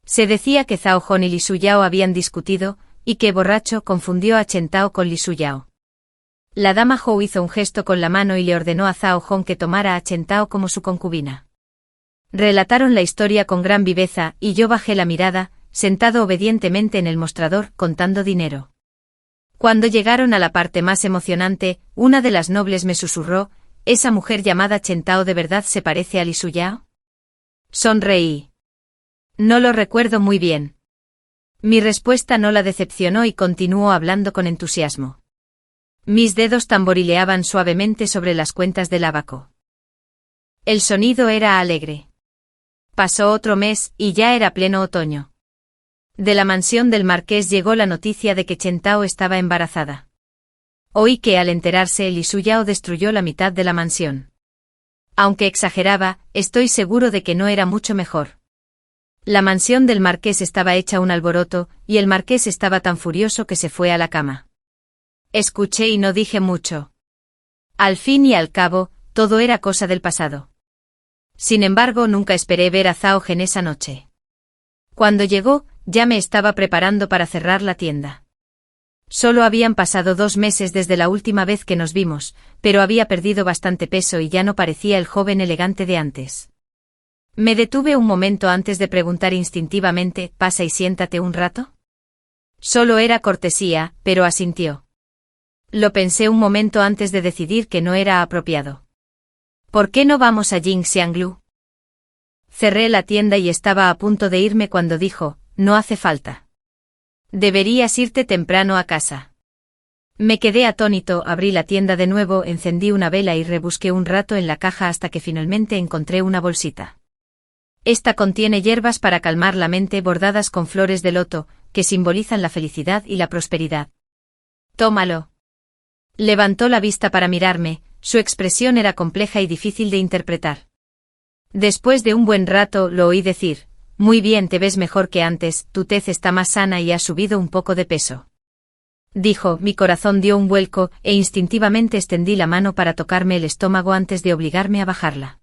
Se decía que Zhao Hong y Li Suyao habían discutido, y que borracho confundió a Chen Tao con Li Suyao. La dama Hou hizo un gesto con la mano y le ordenó a Zhao Hong que tomara a Chen Tao como su concubina. Relataron la historia con gran viveza y yo bajé la mirada, sentado obedientemente en el mostrador contando dinero. Cuando llegaron a la parte más emocionante, una de las nobles me susurró: ¿esa mujer llamada Chen Tao de verdad se parece a Li Suyao? Sonreí. No lo recuerdo muy bien. Mi respuesta no la decepcionó y continuó hablando con entusiasmo. Mis dedos tamborileaban suavemente sobre las cuentas del ábaco. El sonido era alegre. Pasó otro mes y ya era pleno otoño. De la mansión del marqués llegó la noticia de que Chen Tao estaba embarazada. Oí que al enterarse Li Suyao destruyó la mitad de la mansión. Aunque exageraba, estoy seguro de que no era mucho mejor. La mansión del marqués estaba hecha un alboroto, y el marqués estaba tan furioso que se fue a la cama. Escuché y no dije mucho. Al fin y al cabo, todo era cosa del pasado. Sin embargo, nunca esperé ver a Zhao Hong esa noche. Cuando llegó, ya me estaba preparando para cerrar la tienda. Solo habían pasado 2 meses desde la última vez que nos vimos, pero había perdido bastante peso y ya no parecía el joven elegante de antes. Me detuve un momento antes de preguntar instintivamente: «¿Pasa y siéntate un rato?» Solo era cortesía, pero asintió. Lo pensé un momento antes de decidir que no era apropiado. ¿Por qué no vamos a Jingxianglu? Cerré la tienda y estaba a punto de irme cuando dijo: «No hace falta. Deberías irte temprano a casa». Me quedé atónito, abrí la tienda de nuevo, encendí una vela y rebusqué un rato en la caja hasta que finalmente encontré una bolsita. Esta contiene hierbas para calmar la mente bordadas con flores de loto, que simbolizan la felicidad y la prosperidad. Tómalo. Levantó la vista para mirarme, su expresión era compleja y difícil de interpretar. Después de un buen rato lo oí decir: «Muy bien, te ves mejor que antes, tu tez está más sana y has subido un poco de peso». Dijo, mi corazón dio un vuelco e instintivamente extendí la mano para tocarme el estómago antes de obligarme a bajarla.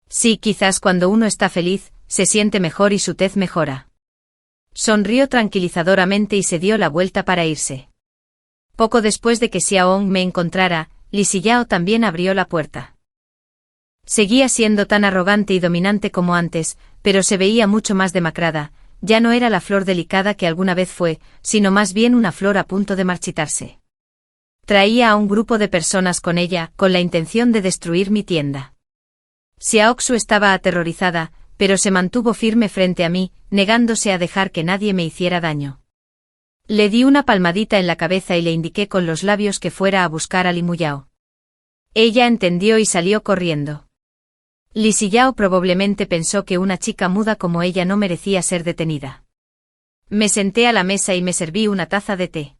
Sí, quizás cuando uno está feliz, se siente mejor y su tez mejora. Sonrió tranquilizadoramente y se dio la vuelta para irse. Poco después de que Xiaohong me encontrara, Li Siyao también abrió la puerta. Seguía siendo tan arrogante y dominante como antes, pero se veía mucho más demacrada, ya no era la flor delicada que alguna vez fue, sino más bien una flor a punto de marchitarse. Traía a un grupo de personas con ella, con la intención de destruir mi tienda. Xiaoxu estaba aterrorizada, pero se mantuvo firme frente a mí, negándose a dejar que nadie me hiciera daño. Le di una palmadita en la cabeza y le indiqué con los labios que fuera a buscar a Li Muyao. Ella entendió y salió corriendo. Li Siyao probablemente pensó que una chica muda como ella no merecía ser detenida. Me senté a la mesa y me serví una taza de té.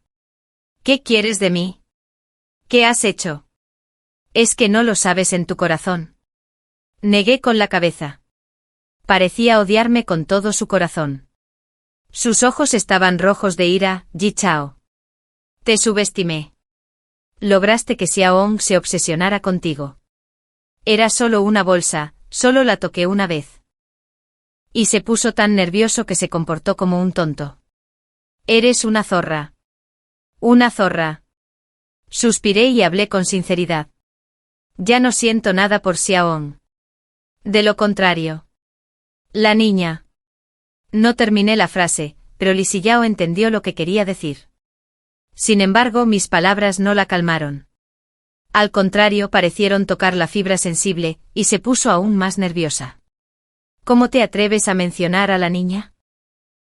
«¿Qué quieres de mí? ¿Qué has hecho? ¿Es que no lo sabes en tu corazón?» Negué con la cabeza. Parecía odiarme con todo su corazón. Sus ojos estaban rojos de ira. «Yi Chao. Te subestimé. Lograste que Xiaohong se obsesionara contigo. Era solo una bolsa, solo la toqué una vez». Y se puso tan nervioso que se comportó como un tonto. «Eres una zorra. Una zorra». Suspiré y hablé con sinceridad. Ya no siento nada por Xiaohong. De lo contrario. La niña. No terminé la frase, pero Li Siyao entendió lo que quería decir. Sin embargo, mis palabras no la calmaron. Al contrario, parecieron tocar la fibra sensible, y se puso aún más nerviosa. «¿Cómo te atreves a mencionar a la niña?»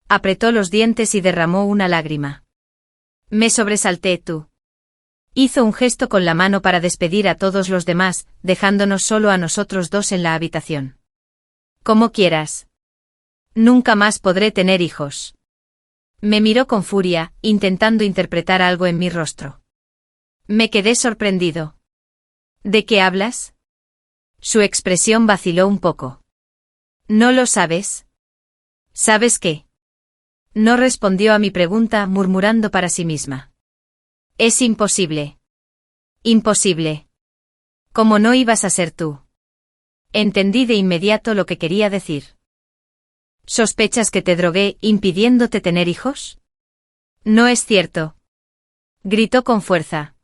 Apretó los dientes y derramó una lágrima. Me sobresalté. «Tú». Hizo un gesto con la mano para despedir a todos los demás, dejándonos solo a nosotros dos en la habitación. «Como quieras. Nunca más podré tener hijos». Me miró con furia, intentando interpretar algo en mi rostro. Me quedé sorprendido. «¿De qué hablas?» Su expresión vaciló un poco. «¿No lo sabes?» «¿Sabes qué?» No respondió a mi pregunta, murmurando para sí misma. «Es imposible. Imposible. ¿Cómo no ibas a ser tú?» Entendí de inmediato lo que quería decir. ¿Sospechas que te drogué impidiéndote tener hijos? No es cierto. Gritó con fuerza.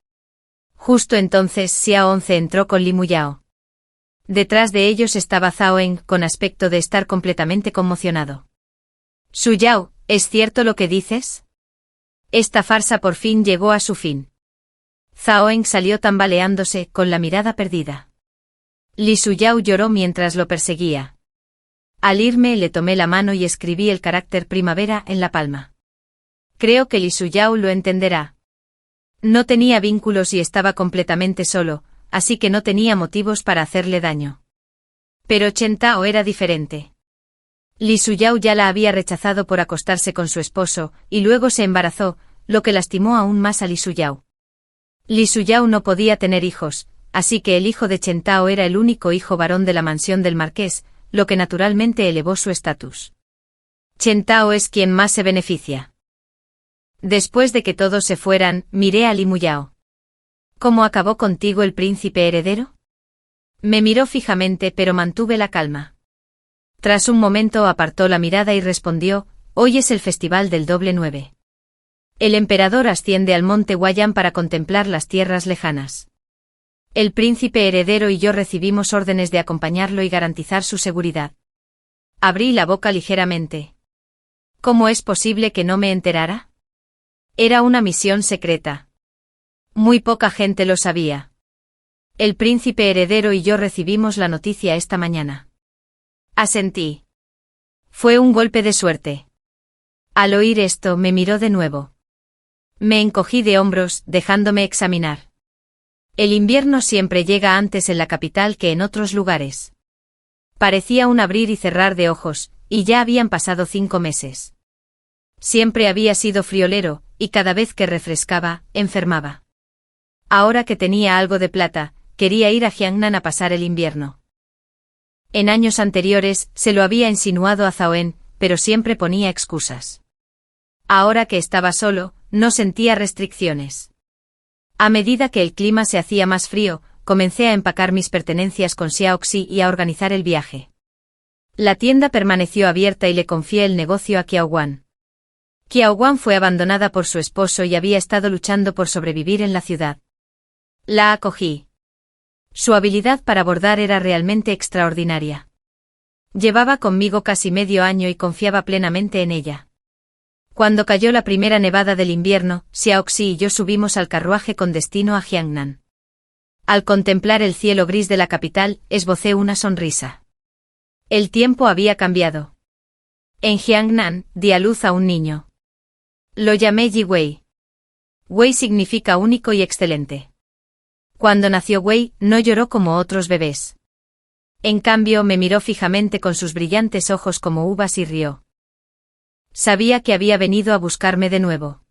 Justo entonces Xiao Once entró con Li Muyao. Detrás de ellos estaba Zhao Eng con aspecto de estar completamente conmocionado. Su Yao, ¿es cierto lo que dices? Esta farsa por fin llegó a su fin. Zhao Eng salió tambaleándose, con la mirada perdida. Li Suyao lloró mientras lo perseguía. Al irme le tomé la mano y escribí el carácter primavera en la palma. Creo que Li Suyao lo entenderá. No tenía vínculos y estaba completamente solo, así que no tenía motivos para hacerle daño. Pero Chen Tao era diferente. Li Suyao ya la había rechazado por acostarse con su esposo, y luego se embarazó, lo que lastimó aún más a Li Suyao. Li Suyao no podía tener hijos, así que el hijo de Chen Tao era el único hijo varón de la mansión del marqués, lo que naturalmente elevó su estatus. Chen Tao es quien más se beneficia. Después de que todos se fueran, miré a Li Muyao. ¿Cómo acabó contigo el príncipe heredero? Me miró fijamente pero mantuve la calma. Tras un momento apartó la mirada y respondió, hoy es el festival del doble 9. El emperador asciende al monte Guayan para contemplar las tierras lejanas. El príncipe heredero y yo recibimos órdenes de acompañarlo y garantizar su seguridad. Abrí la boca ligeramente. ¿Cómo es posible que no me enterara? Era una misión secreta. Muy poca gente lo sabía. El príncipe heredero y yo recibimos la noticia esta mañana. Asentí. Fue un golpe de suerte. Al oír esto me miró de nuevo. Me encogí de hombros, dejándome examinar. El invierno siempre llega antes en la capital que en otros lugares. Parecía un abrir y cerrar de ojos, y ya habían pasado 5 meses. Siempre había sido friolero, y cada vez que refrescaba, enfermaba. Ahora que tenía algo de plata, quería ir a Jiangnan a pasar el invierno. En años anteriores, se lo había insinuado a Zhao En, pero siempre ponía excusas. Ahora que estaba solo, no sentía restricciones. A medida que el clima se hacía más frío, comencé a empacar mis pertenencias con Xiaoxi y a organizar el viaje. La tienda permaneció abierta y le confié el negocio a Qiaoguan. Qiaoguan fue abandonada por su esposo y había estado luchando por sobrevivir en la ciudad. La acogí. Su habilidad para bordar era realmente extraordinaria. Llevaba conmigo casi medio año y confiaba plenamente en ella. Cuando cayó la primera nevada del invierno, Xiaoxi y yo subimos al carruaje con destino a Jiangnan. Al contemplar el cielo gris de la capital, esbocé una sonrisa. El tiempo había cambiado. En Jiangnan, di a luz a un niño. Lo llamé Yi Wei. Wei significa único y excelente. Cuando nació Wei, no lloró como otros bebés. En cambio, me miró fijamente con sus brillantes ojos como uvas y rió. Sabía que había venido a buscarme de nuevo.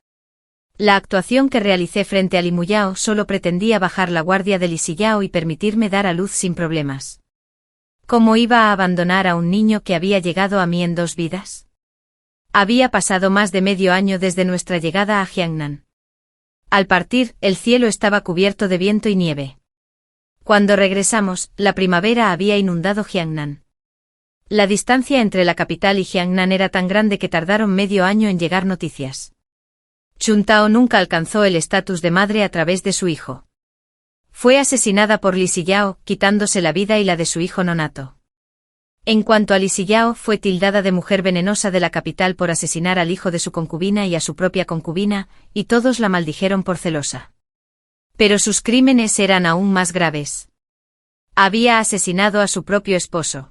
La actuación que realicé frente a Li Muyao solo pretendía bajar la guardia de Li Siyao y permitirme dar a luz sin problemas. ¿Cómo iba a abandonar a un niño que había llegado a mí en 2 vidas? Había pasado más de medio año desde nuestra llegada a Jiangnan. Al partir, el cielo estaba cubierto de viento y nieve. Cuando regresamos, la primavera había inundado Jiangnan. La distancia entre la capital y Jiangnan era tan grande que tardaron medio año en llegar noticias. Chuntao nunca alcanzó el estatus de madre a través de su hijo. Fue asesinada por Li Siyao, quitándose la vida y la de su hijo nonato. En cuanto a Li Siyao, fue tildada de mujer venenosa de la capital por asesinar al hijo de su concubina y a su propia concubina, y todos la maldijeron por celosa. Pero sus crímenes eran aún más graves. Había asesinado a su propio esposo.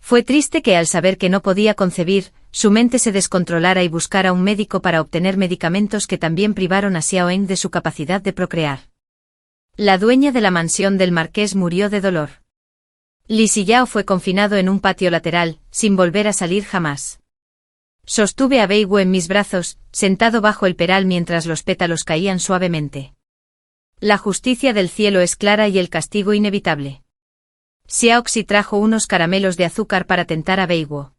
Fue triste que al saber que no podía concebir, su mente se descontrolara y buscara un médico para obtener medicamentos que también privaron a Xiao Eng de su capacidad de procrear. La dueña de la mansión del marqués murió de dolor. Li Siyao fue confinado en un patio lateral, sin volver a salir jamás. Sostuve a Beigu en mis brazos, sentado bajo el peral mientras los pétalos caían suavemente. La justicia del cielo es clara y el castigo inevitable. Xiaoxi trajo unos caramelos de azúcar para tentar a Beigu.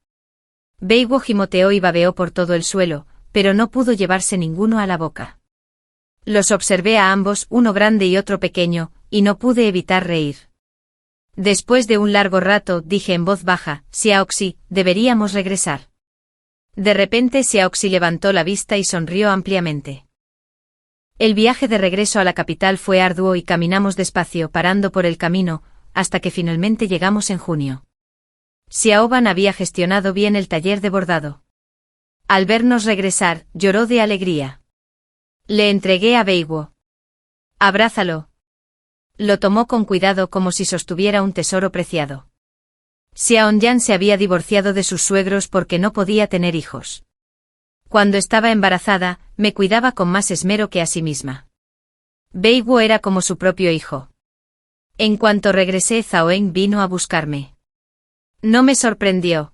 Beigu gimoteó y babeó por todo el suelo, pero no pudo llevarse ninguno a la boca. Los observé a ambos, uno grande y otro pequeño, y no pude evitar reír. Después de un largo rato, dije en voz baja, Xiaoxi, deberíamos regresar. De repente Xiaoxi levantó la vista y sonrió ampliamente. El viaje de regreso a la capital fue arduo y caminamos despacio, parando por el camino, hasta que finalmente llegamos en junio. Xiaoban había gestionado bien el taller de bordado. Al vernos regresar, lloró de alegría. Le entregué a Beiwo. «Abrázalo». Lo tomó con cuidado como si sostuviera un tesoro preciado. Xiaoyan se había divorciado de sus suegros porque no podía tener hijos. Cuando estaba embarazada, me cuidaba con más esmero que a sí misma. Beiwo era como su propio hijo. En cuanto regresé, Zaoen vino a buscarme. No me sorprendió.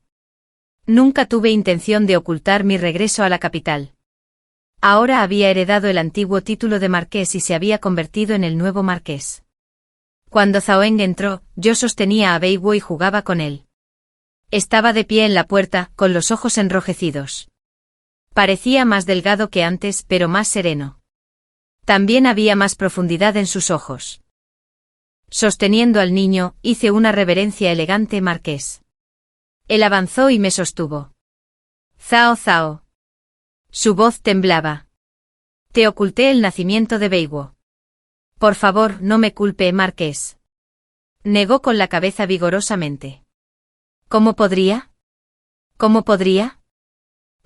Nunca tuve intención de ocultar mi regreso a la capital. Ahora había heredado el antiguo título de marqués y se había convertido en el nuevo marqués. Cuando Zaoen entró, yo sostenía a Beiwo y jugaba con él. Estaba de pie en la puerta, con los ojos enrojecidos. Parecía más delgado que antes, pero más sereno. También había más profundidad en sus ojos. Sosteniendo al niño, hice una reverencia elegante, marqués. Él avanzó y me sostuvo. «Zao, Zao». Su voz temblaba. «Te oculté el nacimiento de Beiwo. Por favor, no me culpe, marqués». Negó con la cabeza vigorosamente. «¿Cómo podría? ¿Cómo podría?»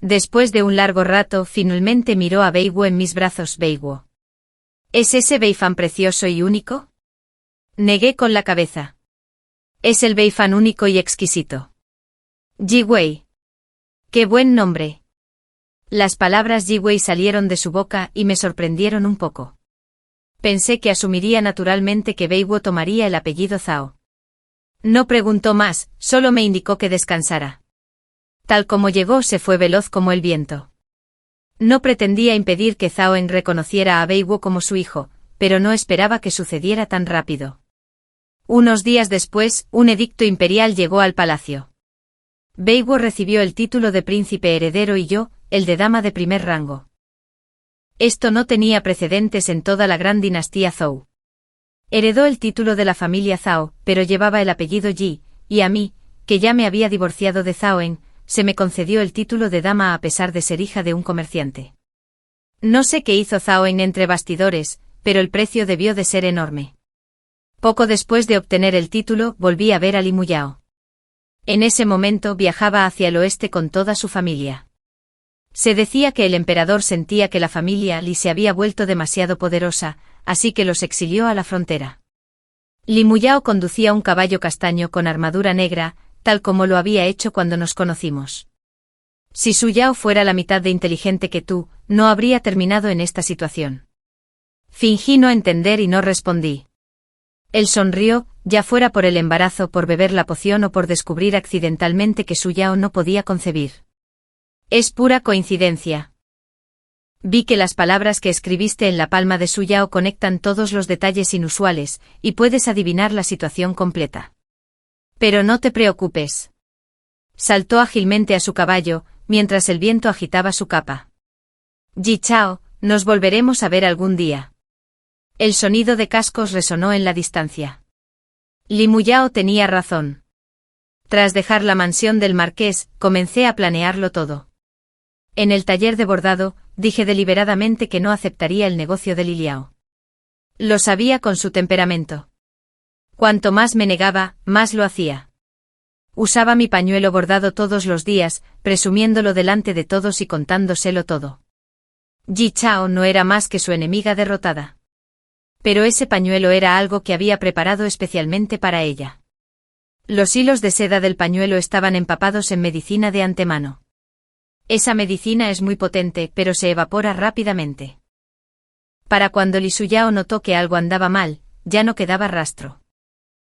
Después de un largo rato, finalmente miró a Beiwo en mis brazos. «Beiwo. ¿Es ese Beifan precioso y único?» Negué con la cabeza. «Es el Beifan único y exquisito. Ji Wei. ¡Qué buen nombre!». Las palabras Ji Wei salieron de su boca y me sorprendieron un poco. Pensé que asumiría naturalmente que Beiwo tomaría el apellido Zhao. No preguntó más, solo me indicó que descansara. Tal como llegó, se fue veloz como el viento. No pretendía impedir que Zaoen reconociera a Beiwo como su hijo, pero no esperaba que sucediera tan rápido. Unos días después, un edicto imperial llegó al palacio. Beiwo recibió el título de príncipe heredero y yo, el de dama de primer rango. Esto no tenía precedentes en toda la gran dinastía Zhou. Heredó el título de la familia Zhao, pero llevaba el apellido Ji, y a mí, que ya me había divorciado de Zaoen, se me concedió el título de dama a pesar de ser hija de un comerciante. No sé qué hizo Zaoen entre bastidores, pero el precio debió de ser enorme. Poco después de obtener el título, volví a ver a Li Muyao. En ese momento viajaba hacia el oeste con toda su familia. Se decía que el emperador sentía que la familia Li se había vuelto demasiado poderosa, así que los exilió a la frontera. Li Muyao conducía un caballo castaño con armadura negra, tal como lo había hecho cuando nos conocimos. Si Su Yao fuera la mitad de inteligente que tú, no habría terminado en esta situación. Fingí no entender y no respondí. Él sonrió, ya fuera por el embarazo, por beber la poción o por descubrir accidentalmente que Su Yao no podía concebir. Es pura coincidencia. Vi que las palabras que escribiste en la palma de Su Yao conectan todos los detalles inusuales, y puedes adivinar la situación completa. Pero no te preocupes. Saltó ágilmente a su caballo, mientras el viento agitaba su capa. Ji Chao, nos volveremos a ver algún día. El sonido de cascos resonó en la distancia. Li Muyao tenía razón. Tras dejar la mansión del marqués, comencé a planearlo todo. En el taller de bordado, dije deliberadamente que no aceptaría el negocio de Li Liao. Lo sabía con su temperamento. Cuanto más me negaba, más lo hacía. Usaba mi pañuelo bordado todos los días, presumiéndolo delante de todos y contándoselo todo. Ji Chao no era más que su enemiga derrotada. Pero ese pañuelo era algo que había preparado especialmente para ella. Los hilos de seda del pañuelo estaban empapados en medicina de antemano. Esa medicina es muy potente, pero se evapora rápidamente. Para cuando Li Suyao notó que algo andaba mal, ya no quedaba rastro.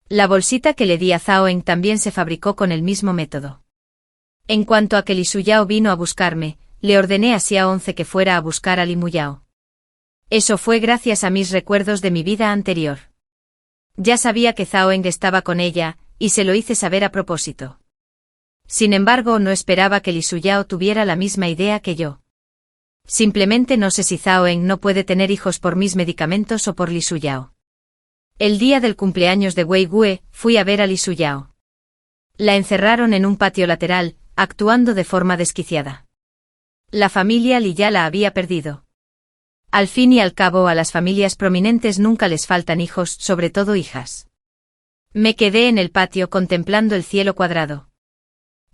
La bolsita que le di a Zaoen también se fabricó con el mismo método. En cuanto a que Li Suyao vino a buscarme, le ordené a Xiao 11 que fuera a buscar a Li Muyao. Eso fue gracias a mis recuerdos de mi vida anterior. Ya sabía que Zaoen estaba con ella, y se lo hice saber a propósito. Sin embargo, no esperaba que Li Suyao tuviera la misma idea que yo. Simplemente no sé si Zaoen no puede tener hijos por mis medicamentos o por Li Suyao. El día del cumpleaños de Wei Gue, fui a ver a Li Suyao. La encerraron en un patio lateral, actuando de forma desquiciada. La familia Li ya la había perdido. Al fin y al cabo a las familias prominentes nunca les faltan hijos, sobre todo hijas. Me quedé en el patio contemplando el cielo cuadrado.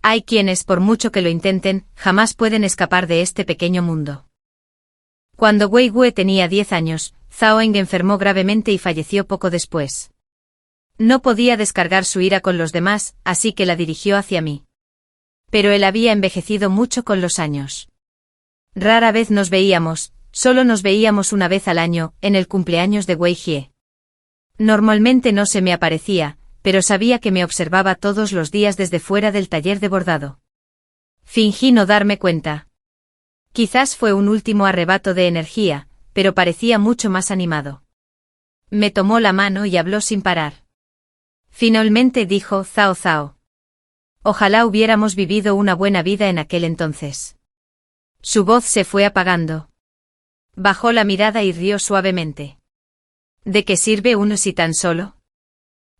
Hay quienes, por mucho que lo intenten, jamás pueden escapar de este pequeño mundo. Cuando Wei Gue tenía 10 años, Zhao Eng enfermó gravemente y falleció poco después. No podía descargar su ira con los demás, así que la dirigió hacia mí. Pero él había envejecido mucho con los años. Rara vez nos veíamos, solo nos veíamos una vez al año, en el cumpleaños de Wei Jie. Normalmente no se me aparecía, pero sabía que me observaba todos los días desde fuera del taller de bordado. Fingí no darme cuenta. Quizás fue un último arrebato de energía, pero parecía mucho más animado. Me tomó la mano y habló sin parar. Finalmente dijo Zhao Zhao. Ojalá hubiéramos vivido una buena vida en aquel entonces. Su voz se fue apagando. Bajó la mirada y rió suavemente. ¿De qué sirve uno si tan solo?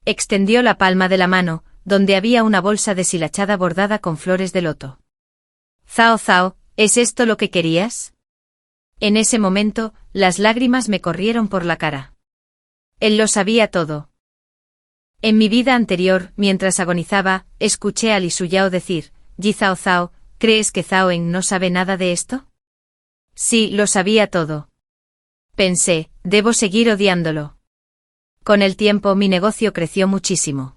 Extendió la palma de la mano, donde había una bolsa deshilachada bordada con flores de loto. Zhao Zhao, ¿es esto lo que querías? En ese momento, las lágrimas me corrieron por la cara. Él lo sabía todo. En mi vida anterior, mientras agonizaba, escuché a Li Suyao decir, Yi Zhao Zhao, ¿crees que Zhao Eng no sabe nada de esto? Sí, lo sabía todo. Pensé, debo seguir odiándolo. Con el tiempo mi negocio creció muchísimo.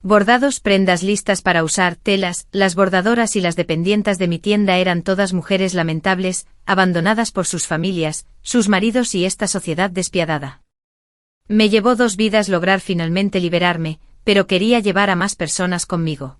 Bordados, prendas listas para usar, telas, las bordadoras y las dependientas de mi tienda eran todas mujeres lamentables, abandonadas por sus familias, sus maridos y esta sociedad despiadada. Me llevó 2 vidas lograr finalmente liberarme, pero quería llevar a más personas conmigo.